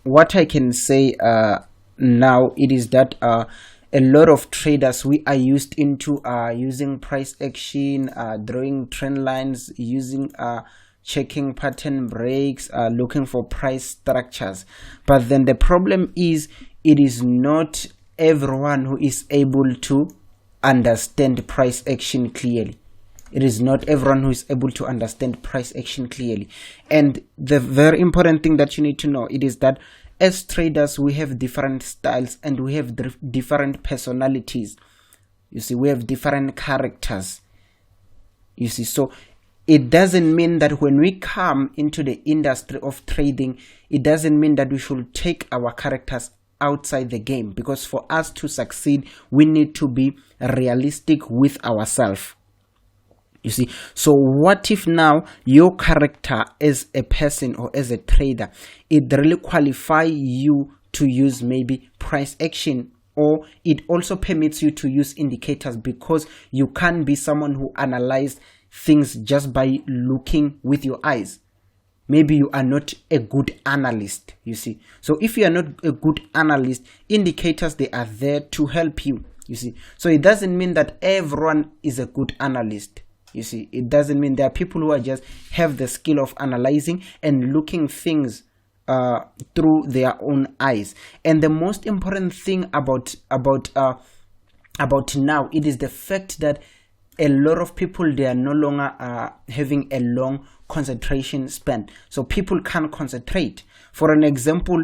what I can say now, it is that a lot of traders, we are used into using price action, drawing trend lines, using checking pattern breaks, looking for price structures. But then the problem is, it is not everyone who is able to understand price action clearly. It is not everyone who is able to understand price action clearly. And the very important thing that you need to know, it is that as traders, we have different styles and we have different personalities. You see, we have different characters. You see, so it doesn't mean that when we come into the industry of trading, it doesn't mean that we should take our characters outside the game, because for us to succeed, we need to be realistic with ourselves. You see, so what if now your character as a person or as a trader, it really qualify you to use maybe price action, or it also permits you to use indicators, because you can't be someone who analyzes things just by looking with your eyes. Maybe you are not a good analyst, you see. So if you are not a good analyst, indicators, they are there to help you, you see. So it doesn't mean that everyone is a good analyst. You see, it doesn't mean there are people who are just have the skill of analyzing and looking things through their own eyes. And the most important thing about now, it is the fact that a lot of people, they are no longer having a long concentration span. So people can't concentrate. For an example,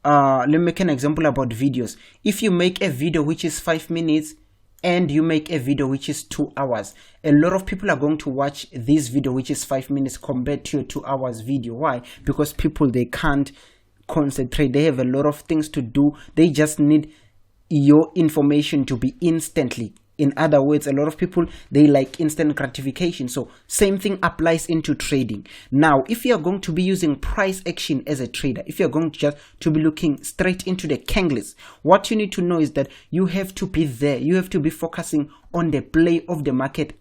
let me make an example about videos. If you make a video which is 5 minutes and you make a video which is 2 hours, a lot of people are going to watch this video which is 5 minutes compared to your 2 hours video. Why? Because people, they can't concentrate. They have a lot of things to do. They just need your information to be instantly. In other words, a lot of people, they like instant gratification. So same thing applies into trading. Now, if you are going to be using price action as a trader, if you're going to be looking straight into the candles, what you need to know is that you have to be there. You have to be focusing on the play of the market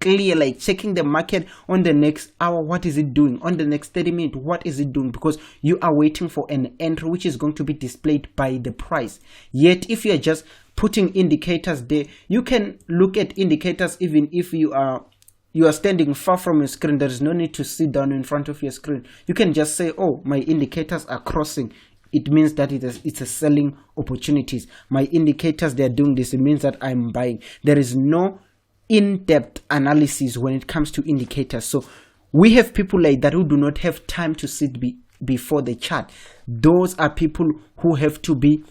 clear, like checking the market on the next hour, what is it doing? On the next 30 minutes, what is it doing? Because you are waiting for an entry which is going to be displayed by the price. Yet if you are just putting indicators there, you can look at indicators even if you are standing far from your screen. There is no need to sit down in front of your screen. You can just say, oh, my indicators are crossing. It means that it's a selling opportunities. My indicators, they are doing this. It means that I'm buying. There is no in-depth analysis when it comes to indicators. So we have people like that who do not have time to sit before the chart. Those are people who have to be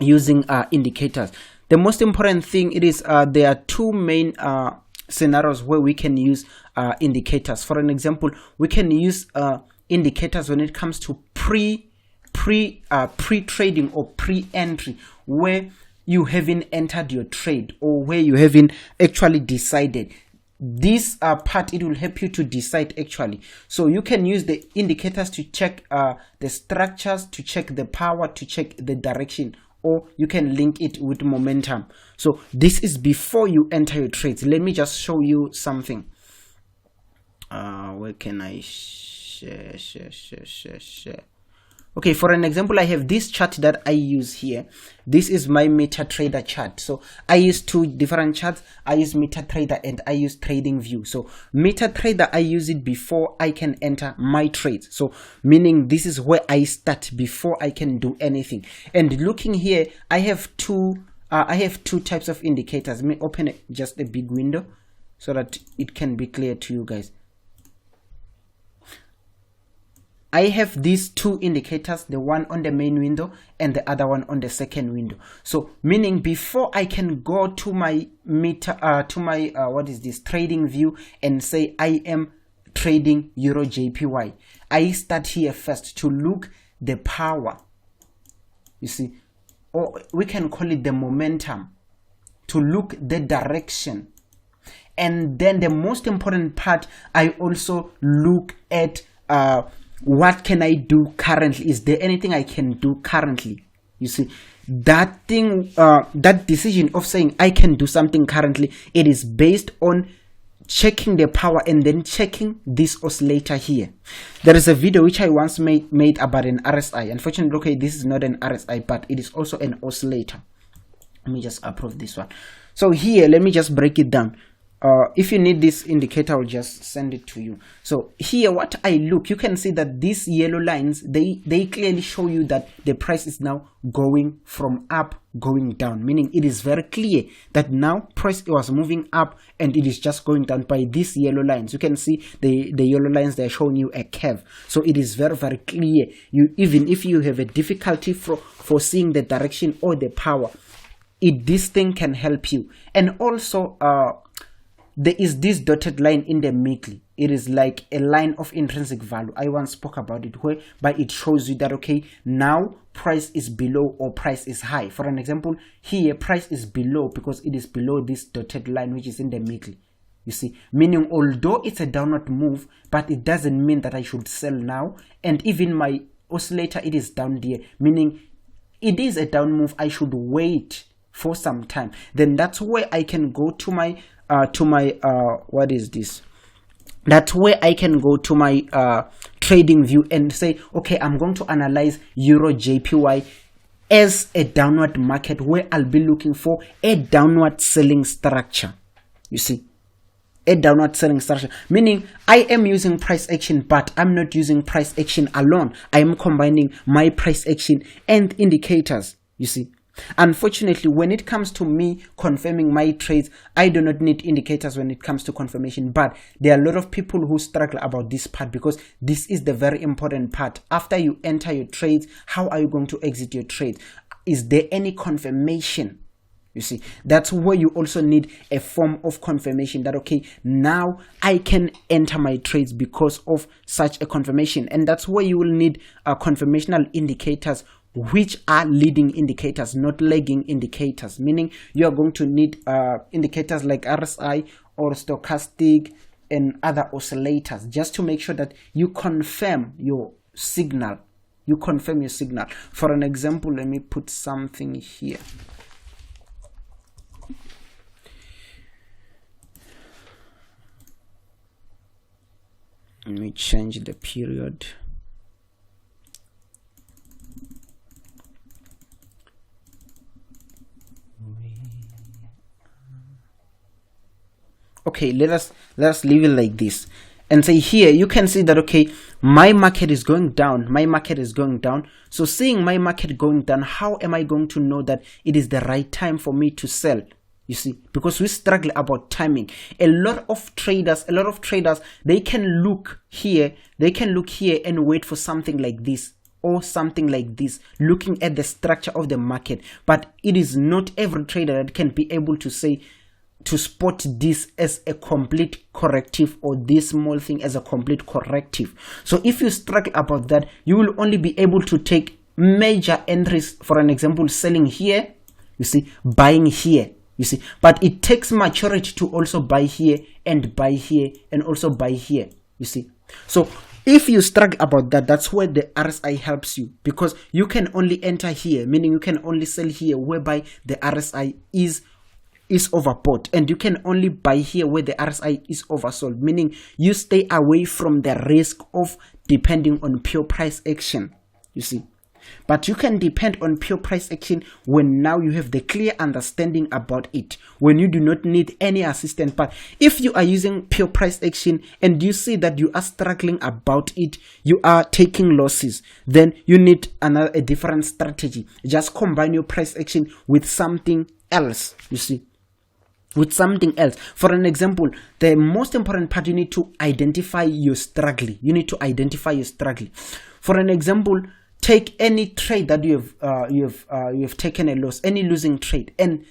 using indicators. The most important thing, it is there are two main scenarios where we can use indicators. For an example, we can use indicators when it comes to pre-trading or pre-entry, where you haven't entered your trade or where you haven't actually decided. This part, it will help you to decide actually. So you can use the indicators to check the structures, to check the power, to check the direction, or you can link it with momentum. So this is before you enter your trades. Let me just show you something. Where can I share? Okay, for an example, I have this chart that I use here. This is my MetaTrader chart. So I use two different charts. I use MetaTrader and I use TradingView. So MetaTrader, I use it before I can enter my trades. So meaning this is where I start before I can do anything. And looking here, I have two types of indicators. Let me open just a big window so that it can be clear to you guys. I have these two indicators, the one on the main window and the other one on the second window. So meaning before I can go to my trading view and say I am trading Euro JPY, I start here first to look the power, you see, or we can call it the momentum, to look the direction. And then the most important part, I also look at what can I do currently? Is there anything I can do currently? You see, that thing, that decision of saying I can do something currently, it is based on checking the power, and then checking this oscillator here. There is a video which I once made about an RSI. Unfortunately, okay, this is not an RSI, but it is also an oscillator. Let me just approve this one. So here, let me just break it down. If you need this indicator, I'll just send it to you. So here, what I look, you can see that these yellow lines, they clearly show you that the price is now going from up, going down, meaning it is very clear that now price was moving up and it is just going down by these yellow lines. You can see the yellow lines, they're showing you a curve. So it is very, very clear. Even if you have a difficulty for seeing the direction or the power, this thing can help you. And also, there is this dotted line in the middle. It is like a line of intrinsic value. I once spoke about it, whereby it shows you that, okay, now price is below or price is high. For an example, here price is below because it is below this dotted line which is in the middle. You see, meaning although it's a downward move, but it doesn't mean that I should sell now. And even my oscillator, it is down there, meaning it is a down move. I should wait for some time. Then that's where I can go to my what is this? That's where I can go to my trading view and say, okay, I'm going to analyze Euro JPY as a downward market where I'll be looking for a downward selling structure. You see, a downward selling structure, meaning I am using price action, but I'm not using price action alone. I am combining my price action and indicators. You see, unfortunately, when it comes to me confirming my trades, I do not need indicators when it comes to confirmation. But there are a lot of people who struggle about this part, because this is the very important part. After you enter your trades, how are you going to exit your trade? Is there any confirmation? You see, that's where you also need a form of confirmation that, okay, now I can enter my trades because of such a confirmation. And that's where you will need confirmational indicators, which are leading indicators, not lagging indicators, meaning you are going to need indicators like RSI or stochastic and other oscillators, just to make sure that you confirm your signal. You confirm your signal. For an example, let me put something here. Let me change the period. Okay, let us leave it like this and say here you can see that, okay, my market is going down, so seeing my market going down, how am I going to know that it is the right time for me to sell? You see, because we struggle about timing. A lot of traders, they can look here and wait for something like this or something like this, looking at the structure of the market. But it is not every trader that can be able to say, to spot this as a complete corrective or this small thing as a complete corrective. So if you struggle about that, you will only be able to take major entries. For an example, selling here, you see, buying here, you see, but it takes maturity to also buy here and buy here and also buy here, you see. So if you struggle about that, that's where the RSI helps you, because you can only enter here, meaning you can only sell here whereby the RSI is overbought, and you can only buy here where the RSI is oversold, meaning you stay away from the risk of depending on pure price action, you see. But you can depend on pure price action when now you have the clear understanding about it, when you do not need any assistance. But if you are using pure price action and you see that you are struggling about it, you are taking losses, then you need a different strategy. Just combine your price action with something else, you see, with something else. For an example, the most important part, you need to identify your struggle. For an example, take any trade that you have taken a loss, any losing trade, and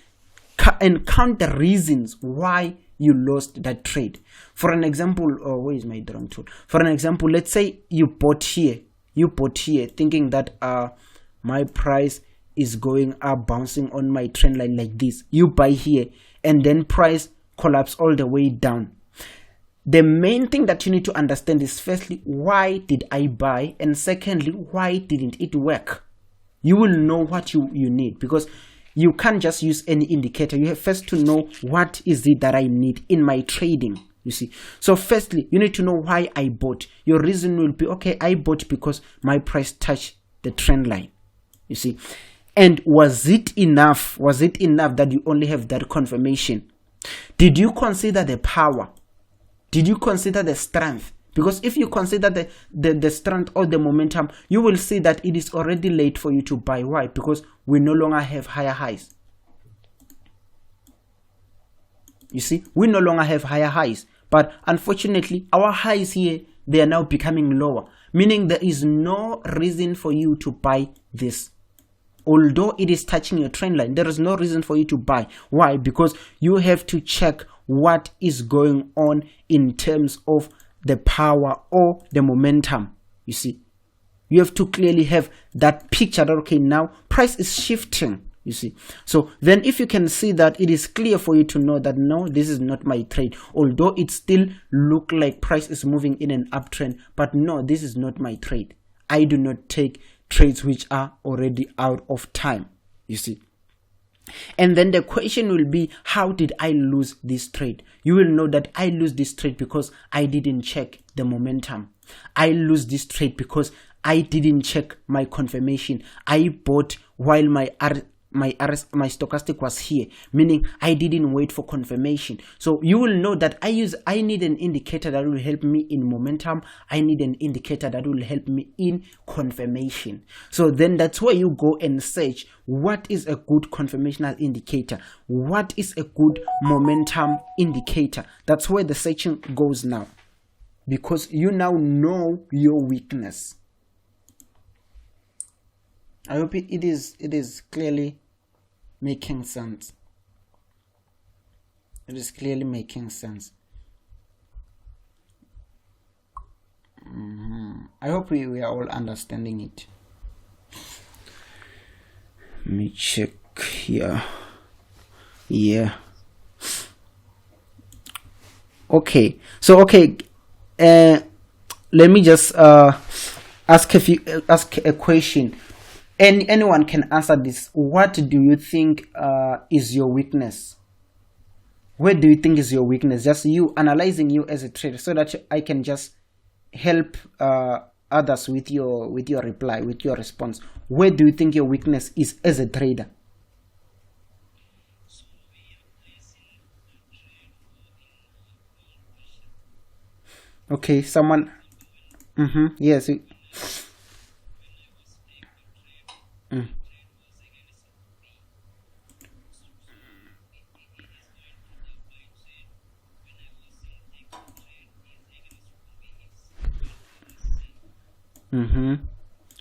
count the reasons why you lost that trade. For an example, where is my drawing tool? For an example, let's say you bought here, thinking that my price is going up, bouncing on my trend line like this. You buy here, and then price collapse all the way down. The main thing that you need to understand is, firstly, why did I buy? And secondly, why didn't it work? You will know what you need, because you can't just use any indicator. You have first to know what is it that I need in my trading. You see, so firstly, you need to know why I bought. Your reason will be, okay, I bought because my price touched the trend line. You see, and was it enough? Was it enough that you only have that confirmation? Did you consider the power? Did you consider the strength? Because if you consider the strength or the momentum, you will see that it is already late for you to buy. Why? Because we no longer have higher highs. You see, we no longer have higher highs. But unfortunately, our highs here, they are now becoming lower. Meaning there is no reason for you to buy this. Although it is touching your trend line, there is no reason for you to buy. Why? Because you have to check what is going on in terms of the power or the momentum. You see, you have to clearly have that picture that, okay, now price is shifting. You see, so then if you can see that, it is clear for you to know that no, this is not my trade. Although it still look like price is moving in an uptrend, but no, this is not my trade. I do not take trades which are already out of time. You see, and then the question will be, how did I lose this trade? You will know that I lose this trade because I didn't check the momentum. I lose this trade because I didn't check my confirmation. I bought while my stochastic was here, meaning I didn't wait for confirmation. So you will know that I need an indicator that will help me in momentum. I need an indicator that will help me in confirmation. So then that's where you go and search, what is a good confirmational indicator? What is a good momentum indicator? That's where the searching goes now, because you now know your weakness. I hope it is clearly making sense. It is clearly making sense. I hope we are all understanding it. Let me check here. Yeah. Okay. So let me just ask a question. Anyone can answer this. What do you think is your weakness? Where do you think is your weakness? Just you analyzing you as a trader, so that I can just help others with your reply, with your response. Where do you think your weakness is as a trader? Okay, someone. Yes.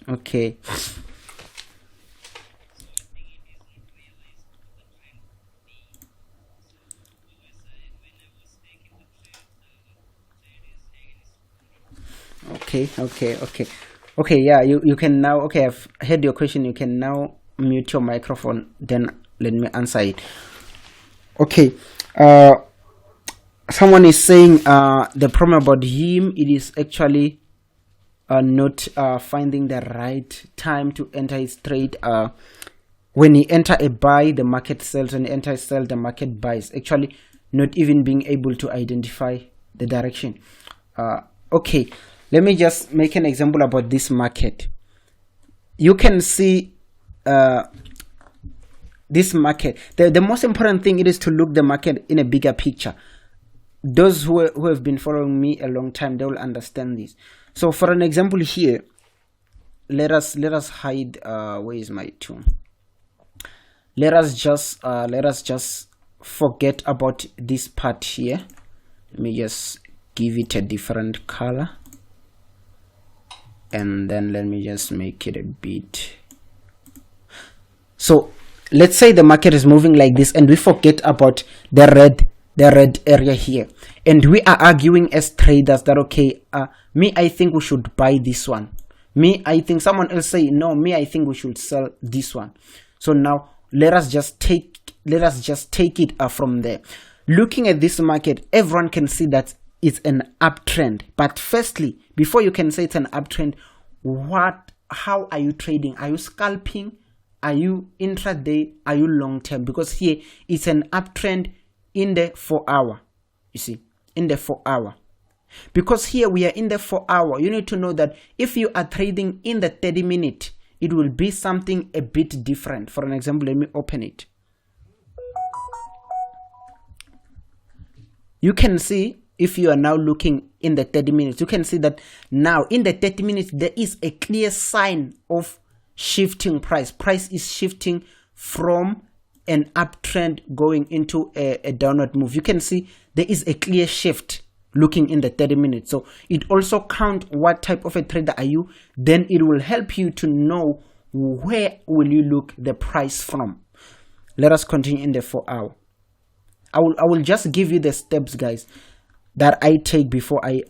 Okay. Okay, yeah, you can now, okay, I've heard your question. You can now mute your microphone, then let me answer it. Okay, someone is saying the problem about him, it is actually not finding the right time to enter his trade. When he enter a buy, the market sells, and enter a sell, the market buys. Actually not even being able to identify the direction. Okay, let me just make an example about this market. You can see this market. The most important thing, it is to look the market in a bigger picture. Those who have been following me a long time, they will understand this. So for an example here, let us hide where is my tool? Let us just forget about this part here. Let me just give it a different color, and then let me just make it a bit. So let's say the market is moving like this, and we forget about the red area here, and we are arguing as traders that, okay, me, I think we should buy this one. Me, I think someone else say no. Me, I think we should sell this one. So now let us just take it from there. Looking at this market, everyone can see that it's an uptrend. But firstly, before you can say it's an uptrend, how are you trading? Are you scalping? Are you intraday? Are you long term? Because here it's an uptrend in the 4 hour. You see, in the 4 hour. Because here we are in the 4 hour, you need to know that if you are trading in the 30 minute, it will be something a bit different. For an example, let me open it. You can see, if you are now looking in the 30 minutes, you can see that now in the 30 minutes, there is a clear sign of shifting price. Price is shifting from an uptrend going into a downward move. You can see there is a clear shift looking in the 30 minutes. So it also counts what type of a trader are you. Then it will help you to know where will you look the price from. Let us continue in the 4 hour. I will just give you the steps, guys, that I take before I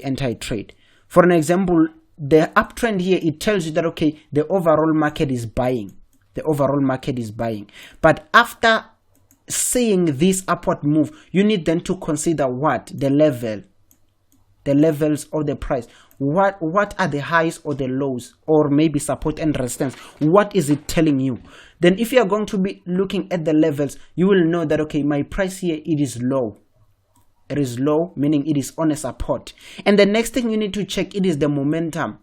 enter a trade. For an example, the uptrend here, it tells you that, okay, the overall market is buying. The overall market is buying. But after seeing this upward move, you need then to consider what? The levels of the price. What are the highs or the lows, or maybe support and resistance? What is it telling you? Then if you are going to be looking at the levels, you will know that, okay, my price here, it is low. It is low, meaning it is on a support. And the next thing you need to check, it is the momentum.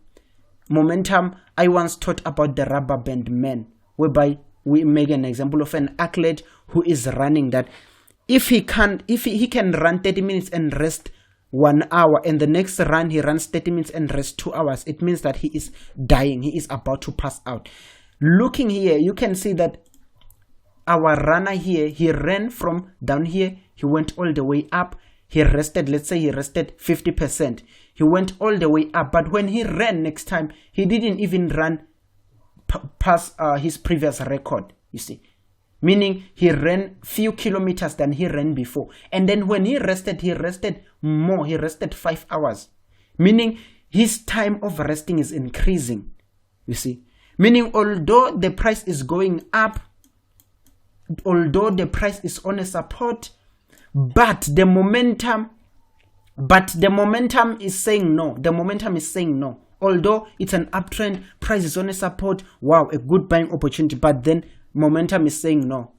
Momentum, I once taught about the rubber band man, whereby we make an example of an athlete who is running that if he can run 30 minutes and rest 1 hour, and the next run he runs 30 minutes and rest 2 hours, it means that he is dying. He is about to pass out. Looking here, you can see that our runner here, he ran from down here, he went all the way up, he rested, let's say he rested 50%. He went all the way up, but when he ran next time, he didn't even run past his previous record, you see. Meaning he ran few kilometers than he ran before. And then when he rested more. He rested 5 hours. Meaning his time of resting is increasing, you see. Meaning although the price is going up, although the price is on a support, but the momentum is saying no. The momentum is saying no. Although it's an uptrend, price is on a support, wow, a good buying opportunity, but then momentum is saying no.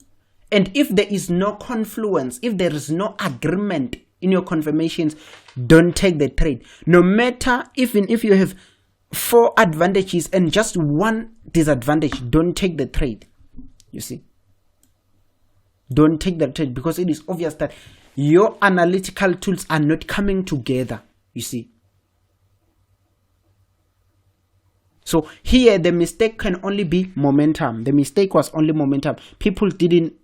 And if there is no confluence, if there is no agreement in your confirmations, don't take the trade. No matter, even if you have 4 advantages and just 1 disadvantage, don't take the trade, you see. Don't take the trade, because it is obvious that your analytical tools are not coming together, you see. So here the mistake can only be momentum. The mistake was only momentum. People didn't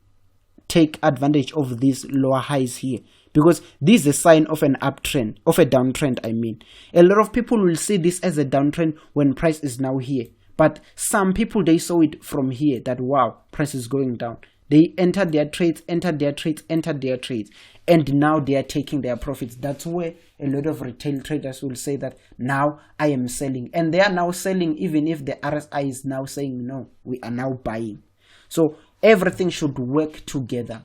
take advantage of these lower highs here, because this is a sign of an uptrend, of a downtrend, I mean. A lot of people will see this as a downtrend when price is now here. But some people, they saw it from here that, wow, price is going down. They entered their trades, and now they are taking their profits. That's where a lot of retail traders will say that now I am selling. And they are now selling even if the RSI is now saying no, we are now buying. So everything should work together.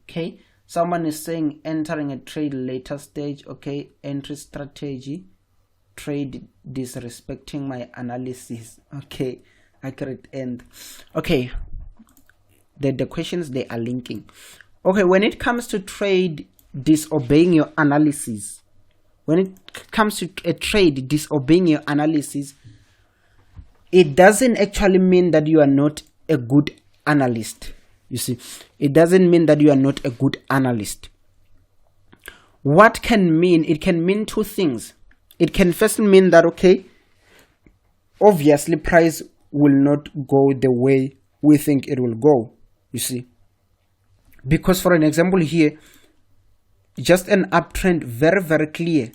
Okay, someone is saying entering a trade later stage. Okay, entry strategy, trade disrespecting my analysis. Okay, accurate end. Okay. The questions, they are linking. Okay, when it comes to trade disobeying your analysis, when it comes to a trade disobeying your analysis, it doesn't actually mean that you are not a good analyst. You see, it doesn't mean that you are not a good analyst. What can mean? It can mean 2 things. It can first mean that, okay, obviously price will not go the way we think it will go. You see, because for an example here, just an uptrend, very clear,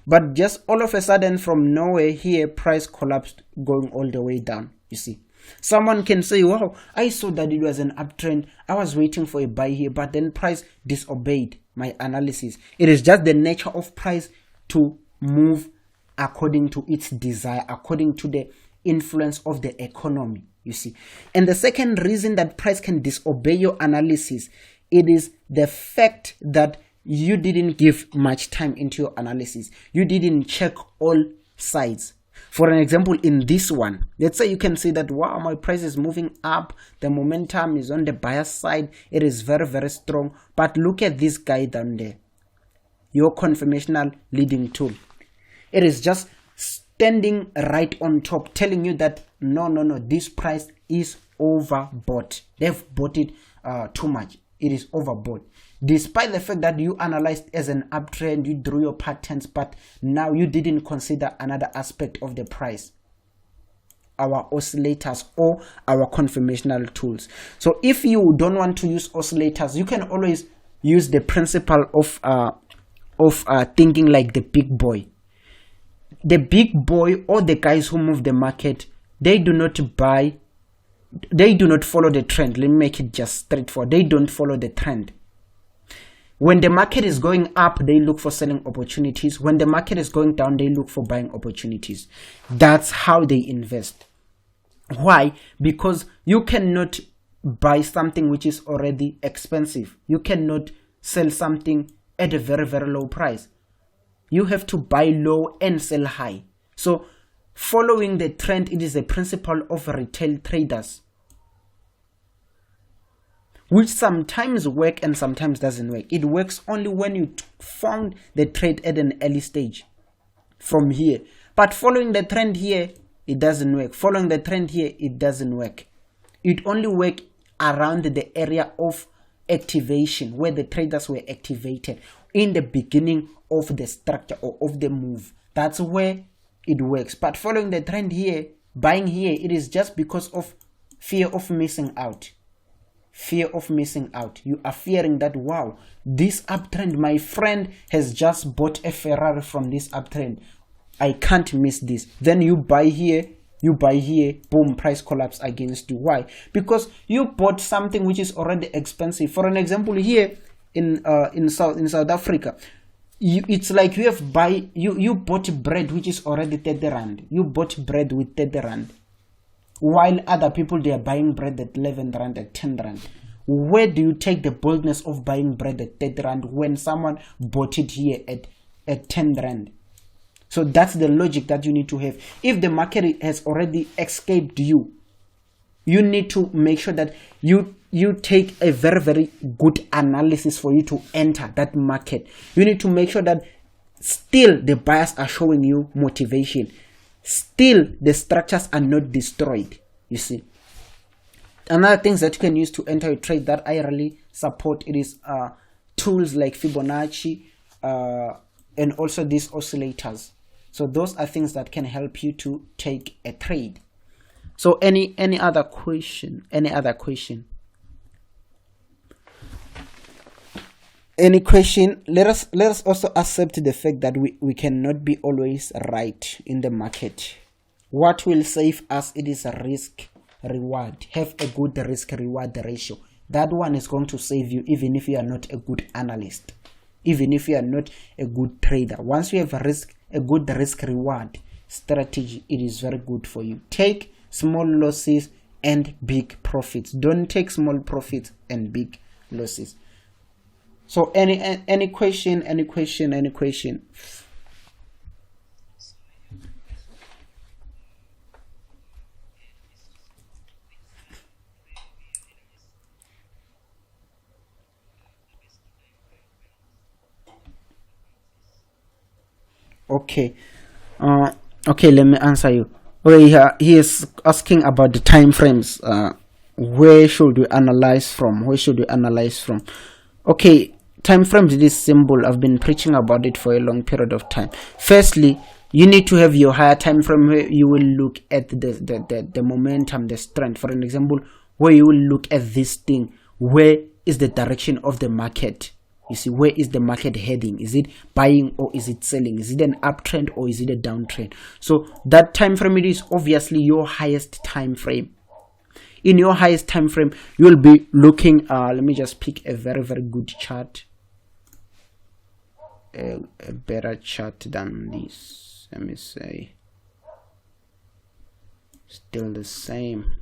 but just all of a sudden from nowhere here, price collapsed, going all the way down. You see, someone can say, wow, I saw that it was an uptrend, I was waiting for a buy here, but then price disobeyed my analysis. It is just the nature of price to move according to its desire, according to the influence of the economy. You see, and the second reason that price can disobey your analysis, it is the fact that you didn't give much time into your analysis. You didn't check all sides. For an example, in this one, let's say you can see that, wow, my price is moving up, the momentum is on the buyer side, it is very, very strong. But look at this guy down there, your confirmational leading tool. It is just standing right on top, telling you that no, this price is overbought. They've bought it too much. It is overbought. Despite the fact that you analyzed as an uptrend, you drew your patterns, but now you didn't consider another aspect of the price, our oscillators or our confirmational tools. So if you don't want to use oscillators, you can always use the principle of thinking like the big boy. The big boy, or the guys who move the market, they do not follow the trend. Let me make it just straightforward. They don't follow the trend. When the market is going up, they look for selling opportunities. When the market is going down, they look for buying opportunities. That's how they invest. Why? Because you cannot buy something which is already expensive. You cannot sell something at a very, very low price. You have to buy low and sell high. So following the trend, it is a principle of retail traders, which sometimes work and sometimes doesn't work. It works only when you found the trade at an early stage from here. But following the trend here, it doesn't work. Following the trend here, it doesn't work. It only works around the area of activation, where the traders were activated in the beginning of the structure or of the move. That's where it works. But following the trend here, buying here, it is just because of fear of missing out. Fear of missing out. You are fearing that, wow, this uptrend, my friend has just bought a Ferrari from this uptrend, I can't miss this. Then you buy here, boom, price collapse against you. Why? Because you bought something which is already expensive. For an example, here in South Africa, it's like you bought bread which is already 30 rand. You bought bread with 30 rand, while other people, they are buying bread at 11 rand, at 10 rand. Where do you take the boldness of buying bread at 30 rand when someone bought it here at 10 rand? So that's the logic that you need to have. If the market has already escaped you, you need to make sure that you take a very, very good analysis for you to enter that market. You need to make sure that still the buyers are showing you motivation. Still the structures are not destroyed. You see, another things that you can use to enter a trade that I really support, it is tools like Fibonacci and also these oscillators. So those are things that can help you to take a trade. So any other question? Any question? Let us also accept the fact that we cannot be always right in the market. What will save us, it is a risk reward. Have a good risk reward ratio. That one is going to save you even if you are not a good analyst, even if you are not a good trader. Once you have a good risk reward strategy, it is very good for you. Take small losses and big profits. Don't take small profits and big losses. So any question? Okay. Okay, let me answer you. Okay, he is asking about the time frames. Where should we analyze from? Okay, time frames, this symbol, I've been preaching about it for a long period of time. Firstly, you need to have your higher time frame where you will look at the momentum, the strength. For an example, where you will look at this thing, where is the direction of the market? You see, where is the market heading? Is it buying or is it selling? Is it an uptrend or is it a downtrend? So that time frame, it is obviously your highest time frame. In your highest time frame, you will be looking, let me just pick a very, very good chart, a better chart than this. Let me say, still the same.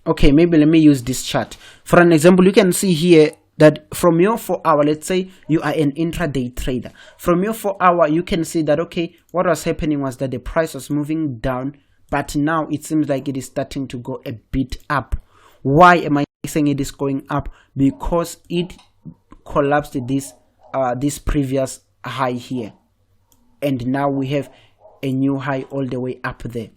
Okay, maybe let me use this chart. For an example, you can see here that from your 4-hour, let's say you are an intraday trader, from your 4-hour you can see that, okay, what was happening was that the price was moving down, but now it seems like it is starting to go a bit up. Why am I saying it is going up? Because it collapsed this previous high here, and now we have a new high all the way up there.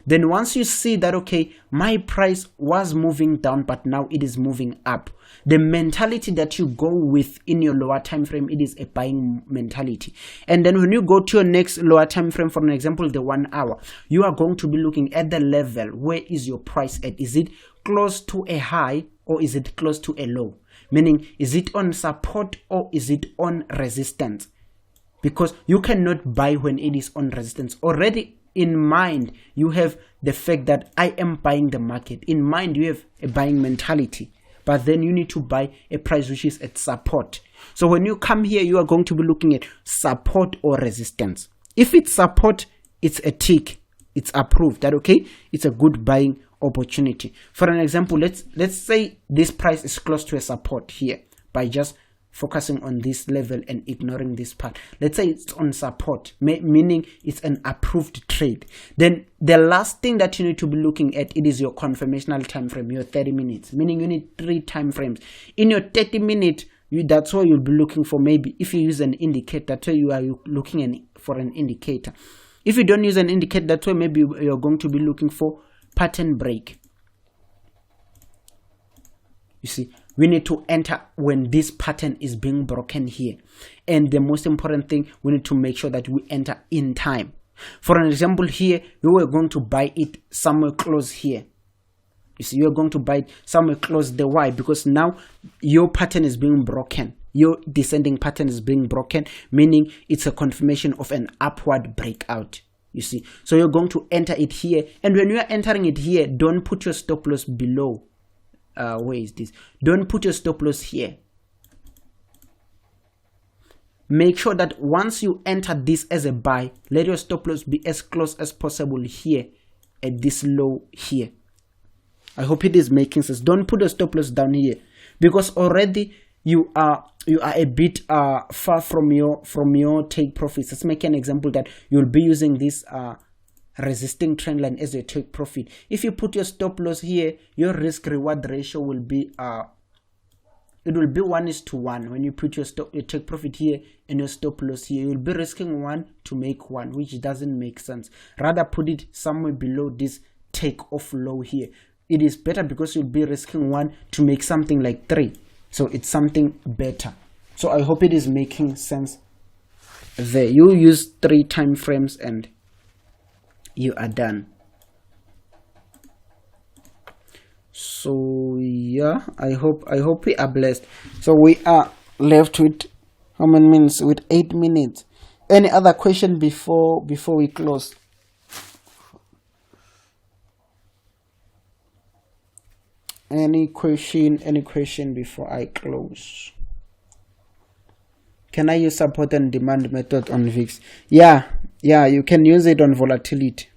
Then once you see that, okay, my price was moving down, but now it is moving up, the mentality that you go with in your lower time frame, it is a buying mentality. And then when you go to your next lower time frame, for an example, the 1 hour, you are going to be looking at the level. Where is your price at? Is it close to a high or is it close to a low? Meaning, is it on support or is it on resistance? Because you cannot buy when it is on resistance. Already in mind, you have the fact that I am buying the market. In mind, you have a buying mentality. But then you need to buy a price which is at support. So when you come here, you are going to be looking at support or resistance. If it's support, it's a tick. It's approved. That okay? It's a good buying opportunity. For an example, let's say this price is close to a support here by just focusing on this level and ignoring this part. Let's say it's on support, meaning it's an approved trade. Then the last thing that you need to be looking at, it is your confirmational time frame, your 30 minutes, meaning you need 3 time frames. In your 30 minute, that's what you'll be looking for. Maybe if you use an indicator, that's why you are looking for an indicator. If you don't use an indicator, that's why maybe you're going to be looking for pattern break. You see, we need to enter when this pattern is being broken here. And the most important thing, we need to make sure that we enter in time. For an example here, you were going to buy it somewhere close here. You see, you're going to buy it somewhere close the Y, because now your pattern is being broken. Your descending pattern is being broken, meaning it's a confirmation of an upward breakout. You see, so you're going to enter it here. And when you are entering it here, don't put your stop loss below. Where is this? Don't put your stop loss here. Make sure that once you enter this as a buy, let your stop loss be as close as possible here at this low here. I hope it is making sense. Don't put your stop loss down here, because already you are a bit far from your take profits. Let's make an example that you'll be using this resisting trend line as a take profit. If you put your stop loss here, your risk reward ratio will be it will be 1:1. When you put your take profit here and your stop loss here, you'll be risking 1 to make 1, which doesn't make sense. Rather put it somewhere below this take off low here. It is better because you'll be risking 1 to make something like 3. So it's something better. So I hope it is making sense there. You use 3 time frames and you are done. So yeah, I hope we are blessed. So we are left with how many minutes? With 8 minutes. Any other question before we close? Any question before I close? Can I use support and demand method on VIX? Yeah, you can use it on volatility.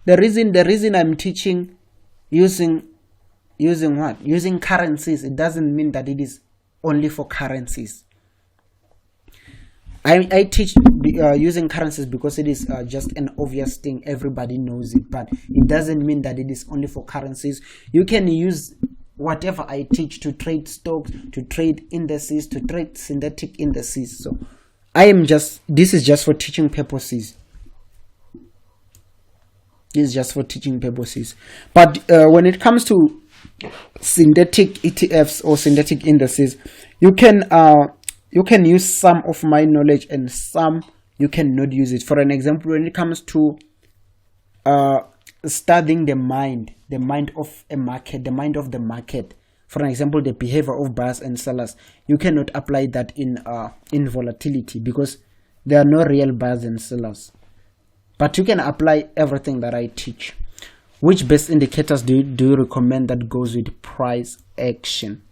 The reason I'm teaching using what? Using currencies, it doesn't mean that it is only for currencies. I teach using currencies because it is just an obvious thing. Everybody knows it, but it doesn't mean that it is only for currencies. You can use whatever I teach to trade stocks, to trade indices, to trade synthetic indices. So this is just for teaching purposes. This is just for teaching purposes. But when it comes to synthetic ETFs or synthetic indices, you can use some of my knowledge and some you cannot use it. For an example, when it comes to studying the mind of a market, the mind of the market, for an example, the behavior of buyers and sellers, you cannot apply that in volatility because there are no real buyers and sellers. But you can apply everything that I teach. Which best indicators do you recommend that goes with price action?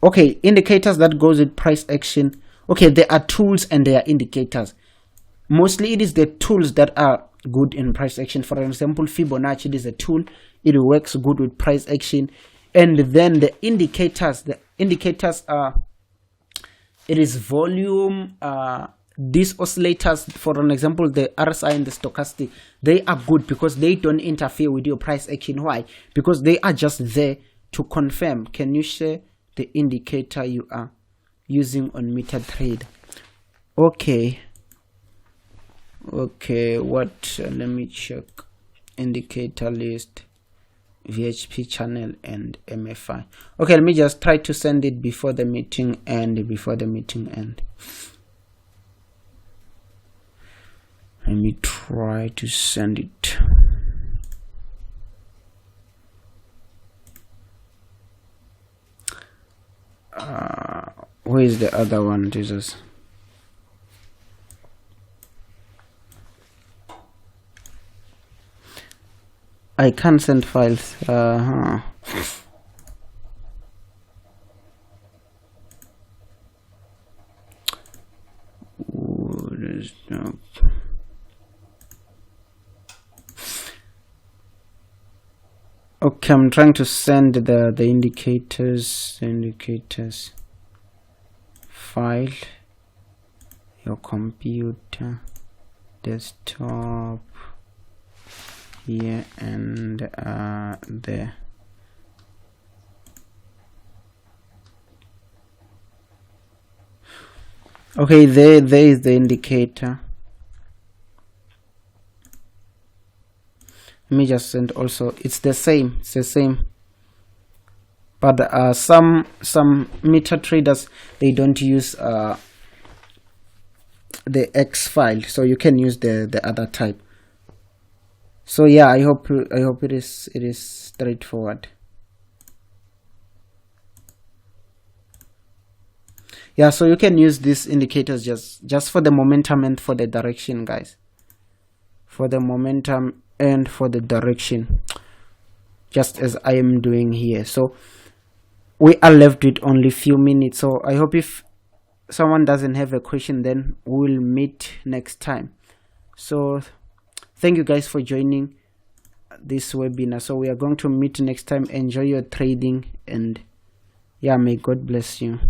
Okay, indicators that goes with price action. Okay, there are tools and there are indicators. Mostly it is the tools that are good in price action. For example, Fibonacci is a tool. It works good with price action. And then the indicators, indicators are, it is volume. These oscillators, for an example, the RSI and the stochastic, they are good because they don't interfere with your price action. Why? Because they are just there to confirm. Can you share the indicator you are using on MetaTrader? Okay, what, let me check. Indicator list, VHP channel, and MFI. Okay, let me just try to send it before the meeting end. Let me try to send it. Where is the other one, Jesus? I can't send files. No. Okay, I'm trying to send the indicators file, your computer, desktop, here and there. Okay, there is the indicator. Let me just send also. It's the same. But some meta traders, they don't use the X file, so you can use the other type. So yeah, I hope it is straightforward. Yeah, so you can use these indicators just for the momentum and for the direction, guys. For the momentum and for the direction, just as I am doing here. So we are left with only few minutes. So I hope if someone doesn't have a question, then we'll meet next time. So thank you guys for joining this webinar. So we are going to meet next time. Enjoy your trading, and yeah, may God bless you.